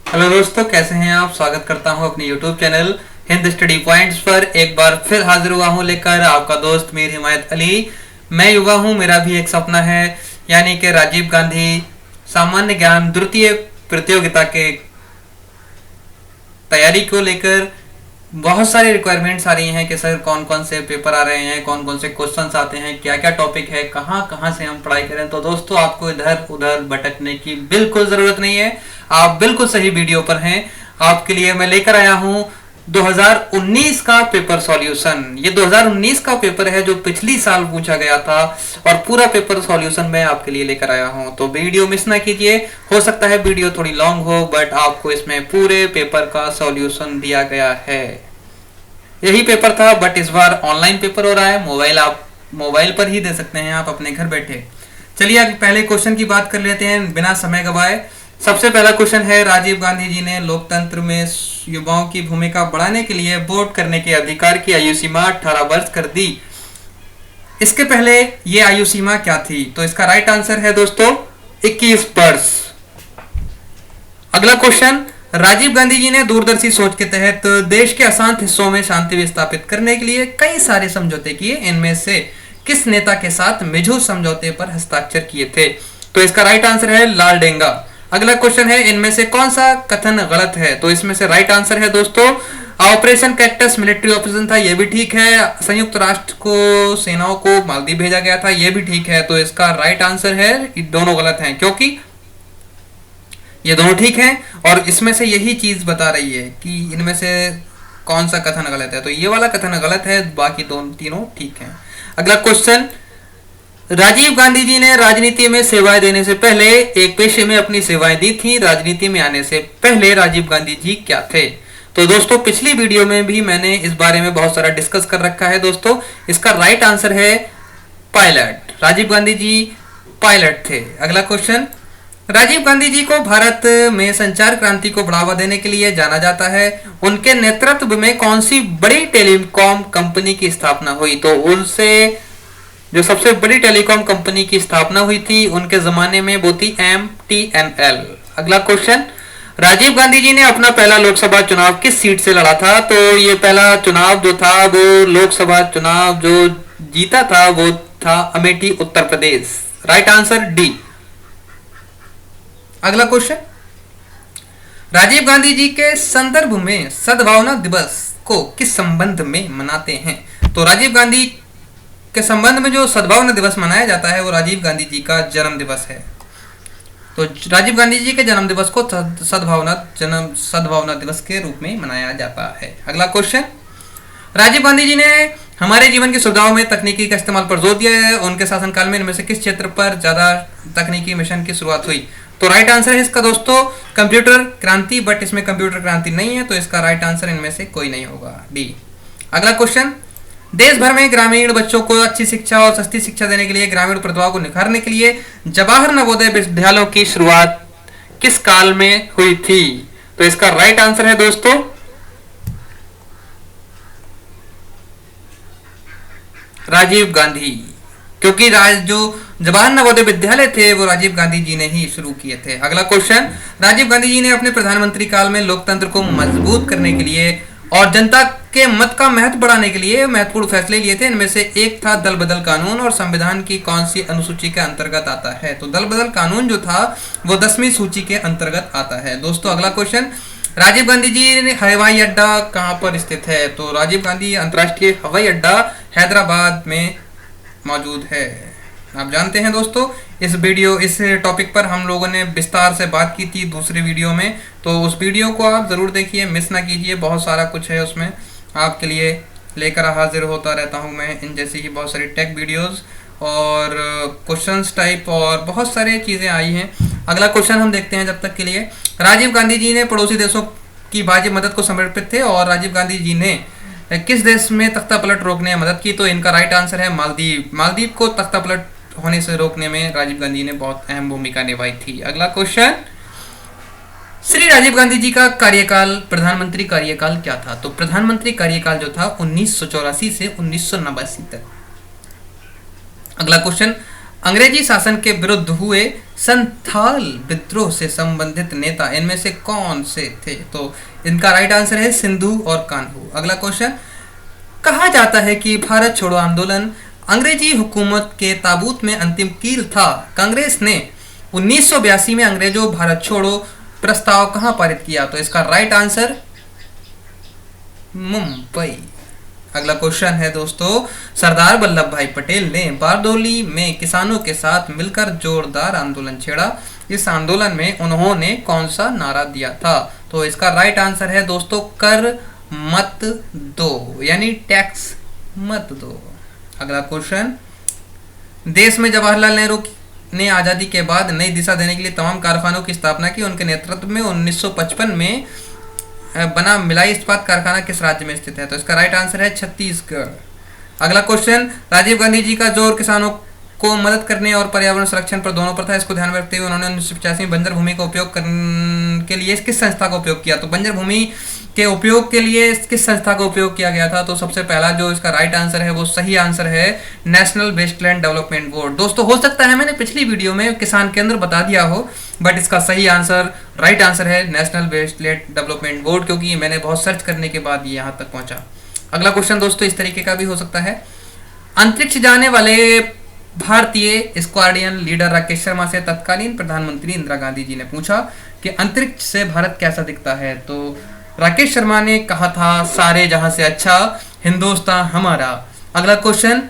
Hello दोस्तों, कैसे हैं आप। स्वागत करता हूं अपने YouTube channel Hind study points पर। एक बार फिर हाजिर हुआ हूं लेकर आपका दोस्त मीर हिमायत अली। मैं युवा हूं, मेरा भी एक सपना है, यानी कि राजीव गांधी सामान्य ज्ञान द्वितीय प्रतियोगिता के तैयारी को लेकर बहुत सारी रिक्वायरमेंट्स आ रही हैं कि सर कौन कौन से पेपर आ रहे हैं, कौन कौन से क्वेश्चंस आते हैं, क्या क्या टॉपिक है, कहाँ कहाँ से हम पढ़ाई करें। तो दोस्तों, आपको इधर उधर भटकने की बिल्कुल ज़रूरत नहीं है, आप बिल्कुल सही वीडियो पर हैं। आपके लिए मैं लेकर आया हूँ 2019 का पेपर सॉल्यूशन। ये 2019 का पेपर है जो पिछली साल पूछा गया था, और पूरा पेपर सॉल्यूशन मैं आपके लिए लेकर आया हूँ। तो वीडियो मिस ना कीजिए। हो सकता है वीडियो थोड़ी लॉन्ग हो, बट आपको इसमें पूरे पेपर का सॉल्यूशन दिया गया है। यही पेपर था, बट इस बार ऑनलाइन पेपर हो रहा है। आप मोबाइल पर ही दे सकते हैं आप अपने घर बैठे। चलिए अब पहले क्वेश्चन की बात कर लेते हैं बिना समय गवाए। सबसे पहला क्वेश्चन है, राजीव गांधी जी ने लोकतंत्र में युवाओं की भूमिका बढ़ाने के लिए वोट करने के अधिकार की आयु सीमा 18 वर्ष कर दी। इसके पहले ये आयु सीमा क्या थी? तो इसका राइट आंसर है दोस्तों 21 वर्ष। अगला क्वेश्चन, राजीव गांधी जी ने दूरदर्शी सोच के तहत देश के अशांत हिस्सों में शांति स्थापित करने के लिए कई सारे समझौते किए। इनमें से किस नेता के साथ मिझू समझौते पर हस्ताक्षर किए थे? तो इसका राइट आंसर है लाल डेंगा। अगला क्वेश्चन है, इनमें से कौन सा कथन गलत है? तो इसमें से राइट आंसर है दोस्तों ऑपरेशन कैक्टस मिलिट्री ऑपरेशन था, यह भी ठीक है। संयुक्त राष्ट्र को सेनाओं को मालदीव भेजा गया था, यह भी ठीक है। तो इसका राइट आंसर है, दोनों गलत हैं क्योंकि ये दोनों ठीक हैं, और इसमें से यही चीज बता रही है कि इनमें से कौन सा कथन गलत है। तो ये वाला कथन गलत है, बाकी दोनों तीनों ठीक हैं। अगला क्वेश्चन, राजीव गांधी जी ने राजनीति में सेवाएं देने से पहले एक पेशे में अपनी सेवाएं दी थी। राजनीति में आने से पहले राजीव गांधी जी क्या थे? तो दोस्तों, पिछली वीडियो में भी मैंने इस बारे में बहुत सारा डिस्कस कर रखा है दोस्तों। इसका राइट आंसर है पायलट। राजीव गांधी जी पायलट थे। अगला क्वेश्चन, राजीव गांधी जी को भारत में संचार क्रांति को बढ़ावा देने के लिए जाना जाता है। उनके नेतृत्व में कौन सी बड़ी टेलीकॉम कंपनी की स्थापना हुई? तो उनसे जो सबसे बड़ी टेलीकॉम कंपनी की स्थापना हुई थी उनके जमाने में वो थी MTNL। अगला क्वेश्चन, राजीव गांधी जी ने अपना पहला लोकसभा चुनाव किस सीट से लड़ा था? तो ये पहला चुनाव जो था वो लोकसभा चुनाव जो जीता था वो था Amethi Uttar Pradesh. Right answer D. अगला क्वेश्चन, राजीव गांधी जी के संदर्भ में सद्भावना दिवस को किस संबंध में मनाते हैं? तो राजीव गांधी के संबंध में जो सद्भावना दिवस मनाया जाता है वो राजीव गांधी जी का जन्म दिवस है। तो राजीव गांधी जी के जन्म दिवस को सद्भावना दिवस के रूप में मनाया जाता है। अगला क्वेश्चन, राजीव गांधी जी ने हमारे जीवन की सुविधाओं में तकनीकी का इस्तेमाल पर जोर दिया है। उनके शासनकाल में इनमें से किस क्षेत्र पर ज्यादा तकनीकी मिशन की शुरुआत हुई? तो राइट आंसर है इसका दोस्तों कंप्यूटर क्रांति, बट इसमें कंप्यूटर क्रांति नहीं है, तो इसका राइट आंसर इनमें से कोई नहीं होगा, डी। अगला क्वेश्चन, देश भर में ग्रामीण बच्चों को अच्छी शिक्षा और सस्ती शिक्षा देने के लिए ग्रामीण प्रतिभा को निखारने के लिए जवाहर नवोदय विद्यालयों की शुरुआत किस काल में हुई थी? तो इसका राइट आंसर है दोस्तों राजीव गांधी, क्योंकि जो जवाहर नवोदय विद्यालय थे वो राजीव गांधी जी ने ही शुरू किए थे। अगला क्वेश्चन, राजीव गांधी जी ने अपने प्रधानमंत्री काल में लोकतंत्र को मजबूत करने के लिए और जनता के मत का महत्व बढ़ाने के लिए महत्वपूर्ण फैसले लिए थे। इनमें से एक था दल बदल कानून, और संविधान की कौन सी अनुसूची के अंतर्गत आता है? तो दल बदल कानून जो था वो 10वीं सूची के अंतर्गत आता है। दोस्तों अगला क्वेश्चन, राजीव गांधी जी हवाई अड्डा कहाँ पर स्थित है? तो राजीव गांधी अंतर्राष्ट्रीय हवाई अड्डा हैदराबाद में मौजूद है। आप जानते हैं दोस्तों, इस टॉपिक पर हम लोगों ने विस्तार से बात की थी दूसरे वीडियो में, तो उस वीडियो को आप ज़रूर देखिए, मिस ना कीजिए। बहुत सारा कुछ है उसमें आपके लिए लेकर हाजिर होता रहता हूं मैं, इन जैसी ही बहुत सारी टेक वीडियोस और क्वेश्चंस टाइप और बहुत सारी चीज़ें आई हैं। अगला क्वेश्चन हम देखते हैं जब तक के लिए। राजीव गांधी जी ने पड़ोसी देशों की वाजिब मदद को समर्पित थे, और राजीव गांधी जी ने किस देश में तख्ता पलट रोकने में मदद की? तो इनका राइट आंसर है मालदीव। मालदीव को तख्ता पलट होने से रोकने में राजीव गांधी ने बहुत अहम भूमिका निभाई थी। अगला क्वेश्चन, श्री राजीव गांधी जी का कार्यकाल, प्रधानमंत्री कार्यकाल क्या था? तो प्रधानमंत्री कार्यकाल जो था 1984 से 1989 तक। अगला क्वेश्चन, अंग्रेजी शासन के विरुद्ध हुए संथाल विद्रोह से संबंधित नेता इनमें से कौन से थे? तो इनका राइट आंसर है सिंधु और कान्हू। अगला क्वेश्चन, कहा जाता है कि भारत छोड़ो आंदोलन अंग्रेजी हुकूमत के ताबूत में अंतिम कील था। कांग्रेस ने 1982 में अंग्रेजों भारत छोड़ो प्रस्ताव कहां पारित किया? तो इसका राइट आंसर मुंबई। अगला क्वेश्चन है दोस्तों, सरदार वल्लभ भाई पटेल ने बारदोली में किसानों के साथ मिलकर जोरदार आंदोलन छेड़ा। इस आंदोलन में उन्होंने कौन सा नारा दिया था? तो इसका राइट आंसर है दोस्तों कर मत दो, यानी टैक्स मत दो। अगला क्वेश्चन, देश में जवाहरलाल नेहरू ने आज़ादी के बाद नई दिशा देने के लिए तमाम कारखानों की स्थापना की। उनके नेतृत्व में 1955 में बना मिलाई इस्पात कारखाना किस राज्य में स्थित है? तो इसका राइट आंसर है छत्तीसगढ़। अगला क्वेश्चन, राजीव गांधी जी का जोर किसानों को मदद करने और पर्यावरण संरक्षण पर दोनों पर था। इसको ध्यान में रखते हुए उन्होंने 1985 में बंजर भूमि का उपयोग करने के लिए किस संस्था का उपयोग किया? तो बंजर भूमि के उपयोग के लिए किस संस्था का उपयोग किया गया था? तो सबसे पहला जो इसका राइट आंसर है वो सही आंसर है नेशनल वेस्टलैंड डेवलपमेंट बोर्ड। दोस्तों हो सकता है मैंने पिछली वीडियो में किसान केंद्र बता दिया हो, बट इसका सही आंसर राइट आंसर है नेशनल वेस्टलैंड डेवलपमेंट बोर्ड, क्योंकि मैंने बहुत सर्च करने के बाद ये यहाँ तक पहुंचा। अगला क्वेश्चन दोस्तों इस तरीके का भी हो सकता है, अंतरिक्ष जाने वाले भारतीय स्क्वाड्रन लीडर राकेश शर्मा से तत्कालीन प्रधानमंत्री इंदिरा गांधी जी ने पूछा कि अंतरिक्ष से भारत कैसा दिखता है? तो राकेश शर्मा ने कहा था सारे जहां से अच्छा हिंदुस्तान हमारा। अगला क्वेश्चन,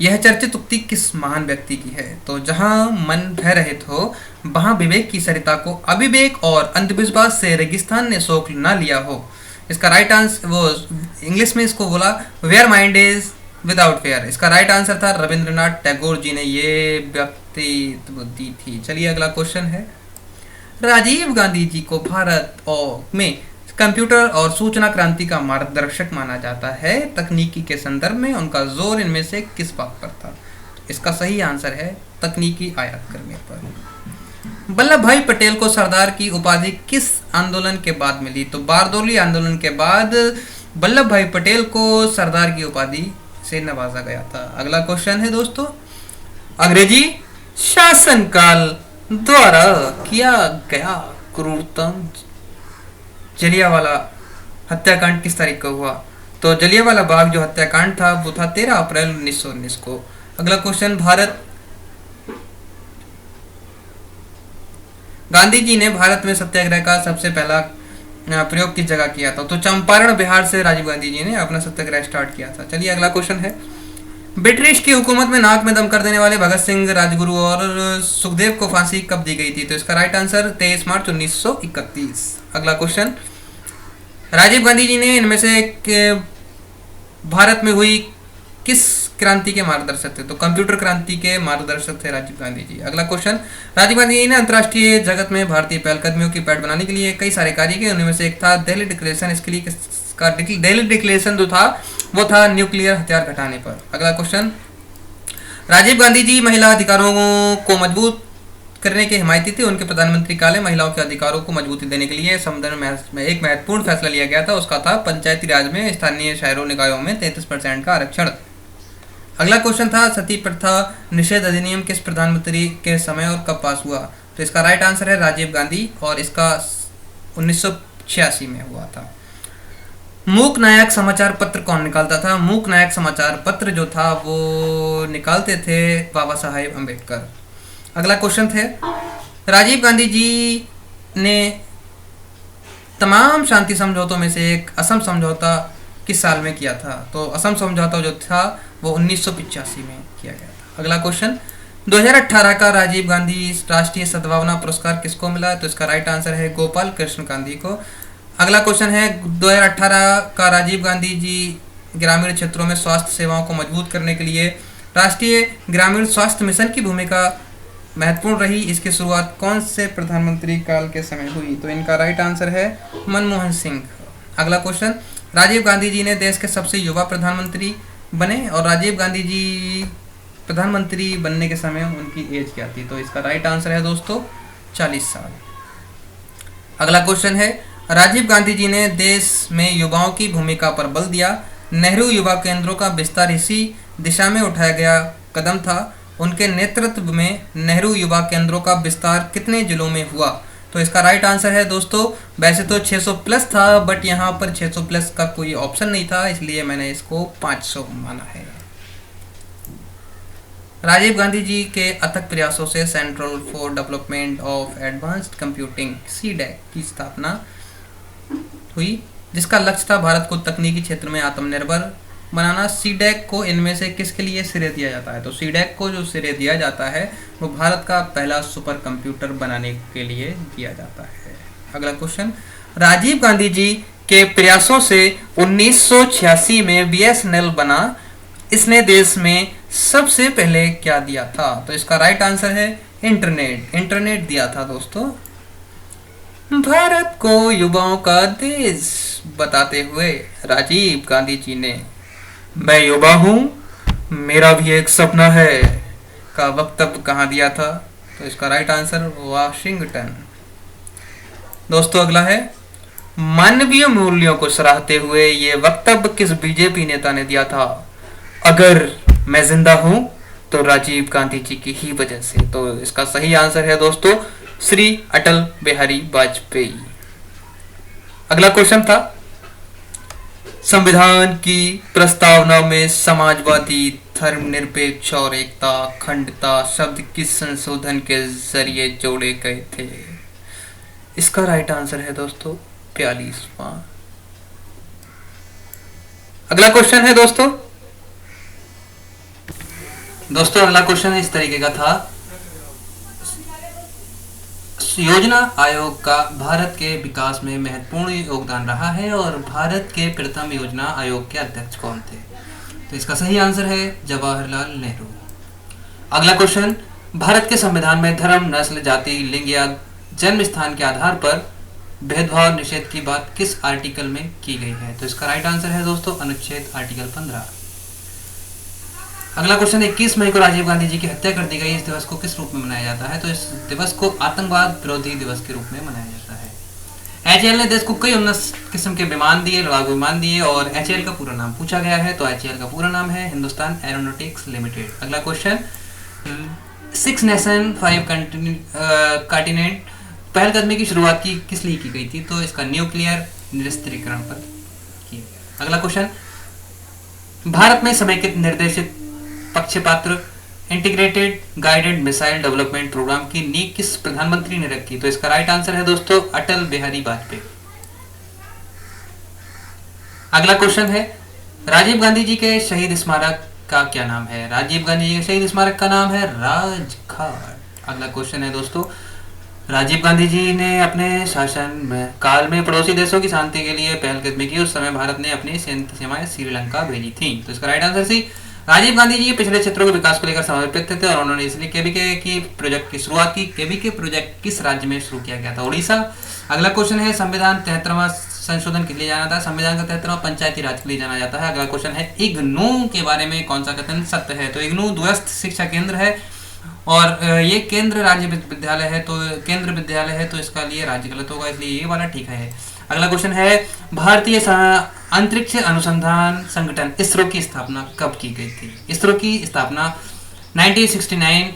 यह चर्चित उक्ति किस महान व्यक्ति की है? तो जहां मन भय रहित हो वहां विवेक की सरिता को अविवेक और अंधविश्वास से रेगिस्तान ने सोख न लिया हो। इसका राइट आंसर वो इंग्लिश में इसको बोला where mind is without fear. इसका राइट आंसर था रविंद्रनाथ टैगोर जी ने ये व्यक्तित्व दी थी। चलिए अगला क्वेश्चन है, राजीव गांधी जी को भारत और में कंप्यूटर और सूचना क्रांति का मार्गदर्शक माना जाता है। तकनीकी के संदर्भ में उनका जोर इनमें से किस बात पर था? इसका सही आंसर है तकनीकी आयात करने पर। वल्लभ भाई पटेल को सरदार की उपाधि किस आंदोलन के बाद मिली? तो बारदोली आंदोलन के बाद वल्लभ भाई पटेल को सरदार की उपाधि से नवाजा गया था। अगला क्वेश्चन है दोस्तों, अंग्रेजी शासनकाल द्वारा किया गया क्रूरतम जलियांवाला हत्याकांड किस तारीख को हुआ? तो जलियांवाला बाग जो हत्याकांड था वो था 13 अप्रैल 1919 को। अगला क्वेश्चन, गांधी जी ने भारत में सत्याग्रह का सबसे पहला प्रयोग किस जगह किया था? तो चंपारण बिहार से राजीव गांधी जी ने अपना सत्याग्रह स्टार्ट किया था। चलिए अगला क्वेश्चन है, ब्रिटिश की हुकूमत में नाक में दम कर देने वाले भगत सिंह, राजगुरु और सुखदेव को फांसी कब दी गई थी? तो इसका राइट आंसर 23 मार्च 1931। अगला क्वेश्चन, राजीव गांधी जी ने इनमें से भारत में हुई किस क्रांति के मार्गदर्शक थे? तो कंप्यूटर क्रांति के मार्गदर्शक थे राजीव गांधी जी। अगला क्वेश्चन, राजीव गांधी जी ने अंतर्राष्ट्रीय जगत में भारतीय पहलकदमियों की पैठ बनाने के लिए कई सारे कार्य किए। उनमें से एक था दिल्ली डिक्लेरेशन। इसके लिए का दिल्ली डिक्लेरेशन जो था वो था न्यूक्लियर हथियार घटाने पर। अगला क्वेश्चन, राजीव गांधी जी महिला अधिकारों को मजबूत करने के हिमायती थे। उनके प्रधानमंत्री काल में महिलाओं के अधिकारों को मजबूती देने के लिए संविधान में एक महत्वपूर्ण फैसला लिया गया था। उसका था पंचायती राज में स्थानीय शहरों निकायों में 33% का आरक्षण। अगला क्वेश्चन था सती प्रथा निषेध अधिनियम किस प्रधानमंत्री के समय और कब पास हुआ? तो इसका राइट आंसर है राजीव गांधी और इसका 1986 में हुआ था। मूक नायक समाचार पत्र कौन निकालता था? मूक नायक समाचार पत्र जो था वो निकालते थे बाबा साहेब अम्बेडकर। अगला क्वेश्चन थे, राजीव गांधी जी ने तमाम शांति समझौतों में से एक असम समझौता किस साल में किया था? तो असम समझौता जो था वो 1985 में किया गया था। अगला क्वेश्चन, 2018 का राजीव गांधी राष्ट्रीय सद्भावना पुरस्कार किसको मिला? तो इसका राइट आंसर है गोपाल कृष्ण गांधी को। अगला क्वेश्चन है, 2018 का राजीव गांधी जी ग्रामीण क्षेत्रों में स्वास्थ्य सेवाओं को मजबूत करने के लिए राष्ट्रीय ग्रामीण स्वास्थ्य मिशन की भूमिका महत्वपूर्ण रही। इसकी शुरुआत कौन से प्रधानमंत्री काल के समय हुई? तो इनका राइट आंसर है मनमोहन सिंह। अगला क्वेश्चन, राजीव गांधी जी ने देश के सबसे युवा प्रधानमंत्री बने और राजीव गांधी जी प्रधानमंत्री बनने के समय उनकी एज क्या थी? तो इसका राइट आंसर है दोस्तों 40 साल। अगला क्वेश्चन है, राजीव गांधी जी ने देश में युवाओं की भूमिका पर बल दिया। नेहरू युवा केंद्रों का विस्तार इसी दिशा में उठाया गया कदम था। उनके नेतृत्व में नेहरू युवा केंद्रों का विस्तार कितने जिलों में हुआ? तो इसका राइट आंसर है दोस्तों, वैसे तो 600 प्लस था, बट यहाँ पर 600 प्लस का कोई ऑप्शन नहीं था, इसलिए मैंने इसको 500 माना है। राजीव गांधी जी के अथक प्रयासों से central for development of advanced computing (CDAC) की स्थापना हुई, जिसका लक्ष्य था भारत को तकनीकी क्षेत्र में आत्मनिर्भर बनाना। सीडैक को इनमें से किसके लिए श्रेय दिया जाता है? तो सीडैक को जो श्रेय दिया जाता है वो भारत का पहला सुपर कंप्यूटर बनाने के लिए दिया जाता है। अगला क्वेश्चन, राजीव गांधी जी के प्रयासों से 1986 में बीएसएनएल बना, इसने देश में सबसे पहले क्या दिया था? तो इसका राइट आंसर है इंटरनेट दिया था दोस्तों। भारत को युवाओं का देश बताते हुए राजीव गांधी जी ने "मैं युवा हूँ, मेरा भी एक सपना है" का वक्तव्य कहाँ दिया था? तो इसका राइट आंसर वाशिंगटन। दोस्तों अगला है, मानवीय मूल्यों को सराहते हुए ये वक्तव्य किस बीजेपी नेता ने दिया था? अगर मैं जिंदा हूँ तो राजीव गांधी जी की ही वजह से। तो इसका सही आंसर है दोस्तों श्री अटल बिहारी वाजपेयी। अगला क्वेश्चन था, संविधान की प्रस्तावना में समाजवादी, धर्मनिरपेक्ष और एकता अखंडता शब्द किस संशोधन के जरिए जोड़े गए थे? इसका राइट आंसर है दोस्तों 42वां। अगला क्वेश्चन है दोस्तों अगला क्वेश्चन इस तरीके का था, योजना आयोग का भारत के विकास में महत्वपूर्ण योगदान रहा है और भारत के प्रथम योजना आयोग के अध्यक्ष कौन थे? तो इसका सही आंसर है जवाहरलाल नेहरू। अगला क्वेश्चन, भारत के संविधान में धर्म, नस्ल, जाति, लिंग या जन्म स्थान के आधार पर भेदभाव निषेध की बात किस आर्टिकल में की गई है? तो इसका राइट आंसर है दोस्तों अनुच्छेद आर्टिकल 15। अगला क्वेश्चन, 21 मई को राजीव गांधी जी की हत्या कर दी गई, इस दिवस को किस रूप में मनाया जाता है? तो इस दिवस को आतंकवाद विरोधी दिवस के रूप में मनाया जाता है। एचएएल ने देश को कई उन्नत किस्म के विमान दिए, लड़ाकू विमान दिए, और एचएएल का पूरा नाम पूछा गया है, तो एचएएल का पूरा नाम है हिंदुस्तान एरोनॉटिक्स लिमिटेड। अगला क्वेश्चन, 6 नेशन 5 कॉन्टिनेंट पहलकदमी की शुरुआत किस लिए की गई थी? तो इसका न्यूक्लियर निरस्त्रीकरण पर किया गया। अगला क्वेश्चन, भारत में समेकित निर्देशित पक्षपात्र integrated guided missile development programme की नींव किस प्रधानमंत्री ने रखी? तो इसका राइट आंसर है दोस्तों अटल बिहारी वाजपेयी। अगला क्वेश्चन है, राजीव गांधी जी के शहीद स्मारक का क्या नाम है? राजीव गांधी जी के शहीद स्मारक का नाम है राजघाट। अगला क्वेश्चन है दोस्तों, राजीव गांधी जी ने अपने शासन काल में पड़ोसी देशों की शांति के लिए पहलकदमी की, उस समय भारत ने अपनी सीमाएं श्रीलंका भेजी थी। तो इसका right answer C. Rajiv Gandhi ji पिछड़े क्षेत्रों के विकास को लेकर समर्पित थे और उन्होंने इसलिए केबीके की प्रोजेक्ट की शुरुआत की। केबीके प्रोजेक्ट किस राज्य में शुरू किया गया था? उड़ीसा। अगला क्वेश्चन है, संविधान 73वां संशोधन के लिए जाना था, संविधान का 73वां पंचायती राज के लिए जाना जाता है। अगला क्वेश्चन है, इग्नू के बारे में कौन सा कथन सत्य है? तो इग्नू दूरस्थ शिक्षा केंद्र है और ये केंद्र राज्य विद्यालय है, तो केंद्र विद्यालय है, तो इसका लिए राज्य गलत होगा, इसलिए ये वाला ठीक है। अगला क्वेश्चन है, भारतीय अंतरिक्ष अनुसंधान संगठन इसरो की स्थापना कब की गई थी? इसरो की स्थापना 1969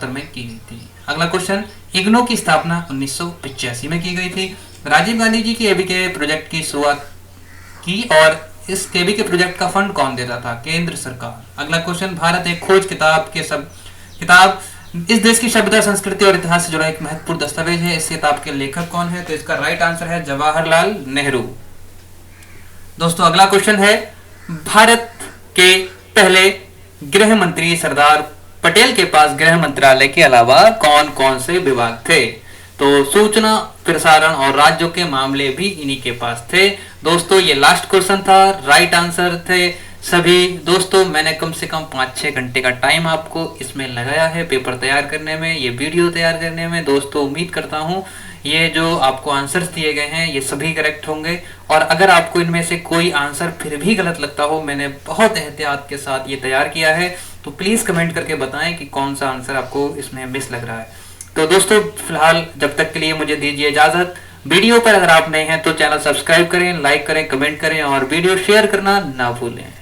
में की गई थी। अगला क्वेश्चन, इग्नू की स्थापना 1985 में की गई थी। राजीव गांधी जी की केबीके प्रोजेक्ट की शुरुआत की और इस केबीके प्रोजेक्ट का फंड कौन देता था? केंद्र सरकार। अगला क्वेश्चन, भारत एक खोज किताब इस देश की सभ्यता, संस्कृति और इतिहास से जुड़ा एक महत्वपूर्ण दस्तावेज है, इस किताब के लेखक कौन है? तो इसका राइट आंसर है जवाहरलाल नेहरू। दोस्तों अगला क्वेश्चन है, भारत के पहले गृह मंत्री सरदार पटेल के पास गृह मंत्रालय के अलावा कौन कौन से विभाग थे? तो सूचना, प्रसारण और राज्यों के मामले भी इन्हीं के पास थे। दोस्तों ये लास्ट क्वेश्चन था, राइट आंसर थे सभी। दोस्तों मैंने कम से कम 5-6 घंटे का टाइम आपको इसमें लगाया है पेपर तैयार करने में, ये वीडियो तैयार करने में। दोस्तों उम्मीद करता हूँ ये जो आपको आंसर्स दिए गए हैं ये सभी करेक्ट होंगे, और अगर आपको इनमें से कोई आंसर फिर भी गलत लगता हो, मैंने बहुत एहतियात के साथ ये तैयार किया है, तो प्लीज़ कमेंट करके बताएं कि कौन सा आंसर आपको इसमें मिस लग रहा है। तो दोस्तों फिलहाल जब तक के लिए मुझे दीजिए इजाज़त। वीडियो पर अगर आप नए हैं तो चैनल सब्सक्राइब करें, लाइक करें, कमेंट करें और वीडियो शेयर करना ना भूलें।